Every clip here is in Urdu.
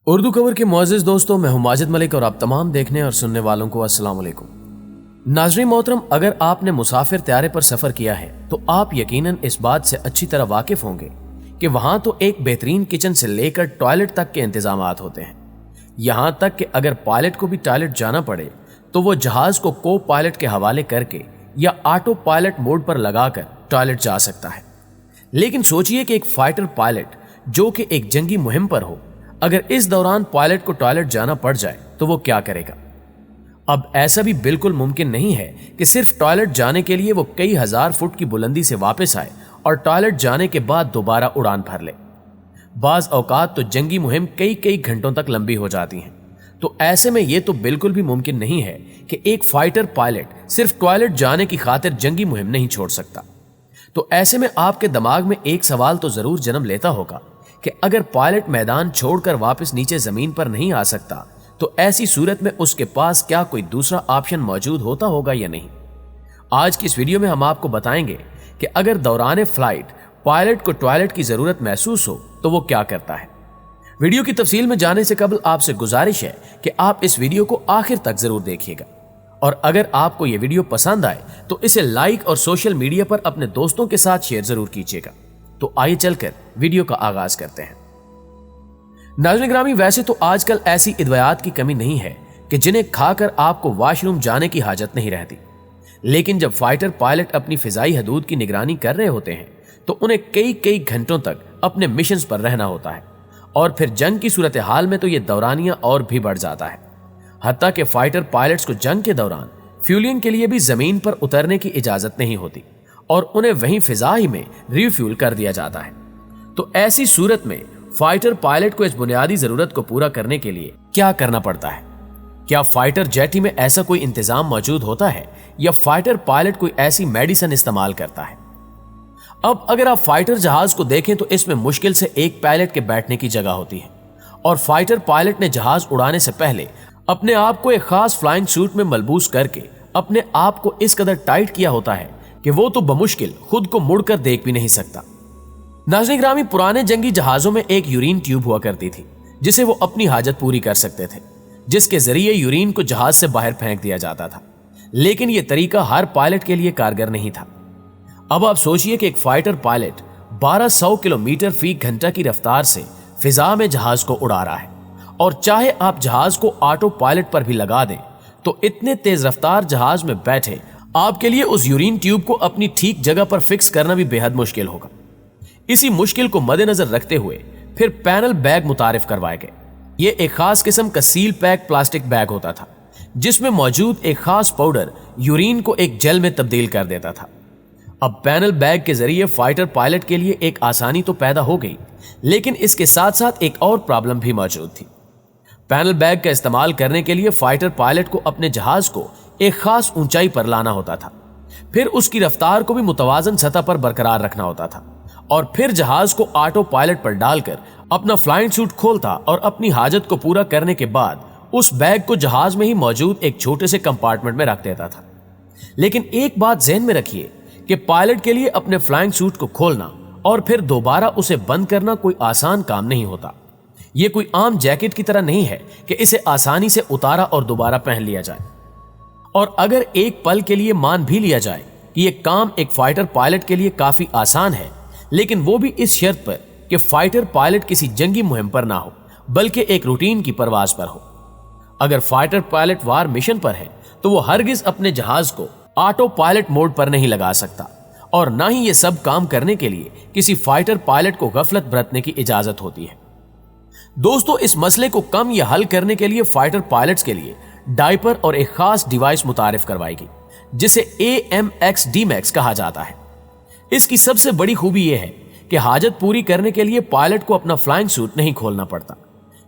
اردو کور کے معزز دوستوں، میں ہوں ماجد ملک اور آپ تمام دیکھنے اور سننے والوں کو السلام علیکم۔ ناظرین محترم، اگر آپ نے مسافر طیارے پر سفر کیا ہے تو آپ یقیناً اس بات سے اچھی طرح واقف ہوں گے کہ وہاں تو ایک بہترین کچن سے لے کر ٹوائلٹ تک کے انتظامات ہوتے ہیں۔ یہاں تک کہ اگر پائلٹ کو بھی ٹوائلٹ جانا پڑے تو وہ جہاز کو پائلٹ کے حوالے کر کے یا آٹو پائلٹ موڈ پر لگا کر ٹوائلٹ جا سکتا ہے۔ لیکن سوچئے کہ ایک فائٹر پائلٹ جو کہ ایک جنگی مہم پر ہو، اگر اس دوران پائلٹ کو ٹوائلٹ جانا پڑ جائے تو وہ کیا کرے گا؟ اب ایسا بھی بالکل ممکن نہیں ہے کہ صرف ٹوائلٹ جانے کے لیے وہ کئی ہزار فٹ کی بلندی سے واپس آئے اور ٹوائلٹ جانے کے بعد دوبارہ اڑان بھر لے۔ بعض اوقات تو جنگی مہم کئی گھنٹوں تک لمبی ہو جاتی ہیں، تو ایسے میں یہ تو بالکل بھی ممکن نہیں ہے کہ ایک فائٹر پائلٹ صرف ٹوائلٹ جانے کی خاطر جنگی مہم نہیں چھوڑ سکتا۔ تو ایسے میں آپ کے دماغ میں ایک سوال تو ضرور جنم لیتا ہوگا کہ اگر پائلٹ میدان چھوڑ کر واپس نیچے زمین پر نہیں آ سکتا تو ایسی صورت میں اس کے پاس کیا کوئی دوسرا آپشن موجود ہوتا ہوگا یا نہیں؟ آج کی اس ویڈیو میں ہم آپ کو بتائیں گے کہ اگر دوران فلائٹ پائلٹ کو ٹوائلٹ کی ضرورت محسوس ہو تو وہ کیا کرتا ہے۔ ویڈیو کی تفصیل میں جانے سے قبل آپ سے گزارش ہے کہ آپ اس ویڈیو کو آخر تک ضرور دیکھیے گا، اور اگر آپ کو یہ ویڈیو پسند آئے تو اسے لائک اور سوشل میڈیا پر اپنے دوستوں کے ساتھ شیئر ضرور کیجیے گا۔ تو آئیے چل کر ویڈیو کا آغاز کرتے ہیں۔ ناظرین گرامی، ویسے تو آج کل ایسی ادویات کی کمی نہیں ہے کہ جنہیں کھا کر آپ کو واش روم جانے کی حاجت نہیں رہتی، لیکن جب فائٹر پائلٹ اپنی فضائی حدود کی نگرانی کر رہے ہوتے ہیں تو انہیں کئی گھنٹوں تک اپنے مشنز پر رہنا ہوتا ہے، اور پھر جنگ کی صورتحال میں تو یہ دورانیہ اور بھی بڑھ جاتا ہے۔ حتیٰ کہ فائٹر پائلٹس کو جنگ کے دوران فیولنگ کے لیے بھی زمین پر اترنے کی اجازت نہیں ہوتی، اور انہیں وہیں فضا ہی میں ریفیول کر دیا جاتا ہے۔ تو ایسی صورت میں فائٹر پائلٹ کو اس بنیادی ضرورت کو پورا کرنے کے لیے کیا کرنا پڑتا ہے؟ کیا فائٹر جیٹ ہی میں ایسا کوئی انتظام موجود ہوتا ہے، یا فائٹر پائلٹ کوئی ایسی میڈیسن استعمال کرتا ہے؟ اب اگر آپ فائٹر جہاز کو دیکھیں تو اس میں مشکل سے ایک پائلٹ کے بیٹھنے کی جگہ ہوتی ہے، اور فائٹر پائلٹ نے جہاز اڑانے سے پہلے اپنے آپ کو ایک خاص فلائنگ سوٹ میں ملبوس کر کے اپنے آپ کو اس قدر ٹائٹ کیا ہوتا ہے کہ وہ تو بمشکل خود کو مڑ کر دیکھ بھی نہیں سکتا۔ ناظرین گرامی، پرانے جنگی جہازوں میں ایک یورین ٹیوب ہوا کرتی تھی جسے وہ اپنی حاجت پوری کر سکتے تھے، جس کے ذریعے یورین کو جہاز سے باہر پھینک دیا جاتا تھا، لیکن یہ طریقہ ہر پائلٹ کے لیے کارگر نہیں تھا۔ اب آپ سوچئے کہ ایک فائٹر پائلٹ 1200 کلومیٹر فی گھنٹہ کی رفتار سے فضا میں جہاز کو اڑا رہا ہے، اور چاہے آپ جہاز کو آٹو پائلٹ پر بھی لگا دیں تو اتنے تیز رفتار جہاز میں بیٹھے آپ کے لیے اس یورین ٹیوب کو اپنی ٹھیک جگہ پر فکس کرنا بھی بے حد مشکل ہوگا۔ اسی مشکل کو مد نظر رکھتے ہوئے پھر پینل بیگ متعارف کروائے گئے۔ یہ ایک خاص قسم کا سیل پیک پلاسٹک بیگ ہوتا تھا جس میں موجود ایک خاص پاؤڈر یورین کو ایک جیل میں تبدیل کر دیتا تھا۔ اب پینل بیگ کے ذریعے فائٹر پائلٹ کے لیے ایک آسانی تو پیدا ہو گئی، لیکن اس کے ساتھ ساتھ ایک اور پرابلم بھی موجود تھی۔ پینل بیگ کا استعمال کرنے کے لیے فائٹر پائلٹ کو اپنے جہاز کو ایک خاص اونچائی پر لانا ہوتا تھا، پھر اس کی رفتار کو بھی متوازن سطح پر برقرار رکھنا ہوتا تھا، اور پھر جہاز کو آٹو پائلٹ پر ڈال کر اپنا فلائنگ سوٹ کھولتا اور اپنی حاجت کو پورا کرنے کے بعد اس بیگ کو جہاز میں ہی موجود ایک چھوٹے سے کمپارٹمنٹ میں رکھ دیتا تھا۔ لیکن ایک بات ذہن میں رکھیے کہ پائلٹ کے لیے اپنے فلائنگ سوٹ کو کھولنا اور پھر دوبارہ اسے بند کرنا کوئی آسان کام نہیں ہوتا۔ یہ کوئی عام جیکٹ کی طرح نہیں ہے کہ اسے آسانی سے اتارا اور دوبارہ پہن لیا جائے۔ اور اگر ایک پل کے لیے مان بھی لیا جائے کہ یہ کام ایک فائٹر پائلٹ کے لیے کافی آسان ہے، لیکن وہ بھی اس شرط پر کہ فائٹر پائلٹ کسی جنگی مہم پر نہ ہو بلکہ ایک روٹین کی پرواز پر ہو۔ اگر فائٹر پائلٹ وار مشن پر ہے تو وہ ہرگز اپنے جہاز کو آٹو پائلٹ موڈ پر نہیں لگا سکتا، اور نہ ہی یہ سب کام کرنے کے لیے کسی فائٹر پائلٹ کو غفلت برتنے کی اجازت ہوتی ہے۔ دوستو، اس مسئلے کو کم یا حل کرنے کے لیے فائٹر پائلٹس کے لیے ڈائپر اور ایک خاص ڈیوائس متعارف کروائی گئی جسے AMX-DMAX کہا جاتا ہے۔ اس کی سب سے بڑی خوبی یہ ہے کہ حاجت پوری کرنے کے لیے پائلٹ کو اپنا فلائنگ سوٹ نہیں کھولنا پڑتا،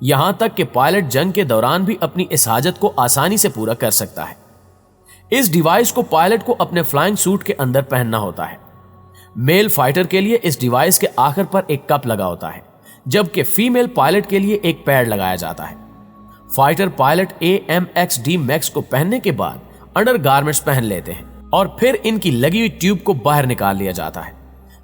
یہاں تک کہ پائلٹ جنگ کے دوران بھی اپنی اس حاجت کو آسانی سے پورا کر سکتا ہے۔ اس ڈیوائس کو پائلٹ کو اپنے فلائنگ سوٹ کے اندر پہننا ہوتا ہے۔ میل فائٹر کے لیے اس ڈیوائس کے آخر پر ایک کپ لگا ہوتا ہے، جبکہ فیمیل پائلٹ کے لیے ایک پیڈ لگایا جاتا ہے۔ فائٹر پائلٹ AMX-DMAX کو پہننے کے بعد انڈر گارمنٹس پہن لیتے ہیں، اور پھر ان کی لگی ہوئی ٹیوب کو باہر نکال لیا جاتا ہے۔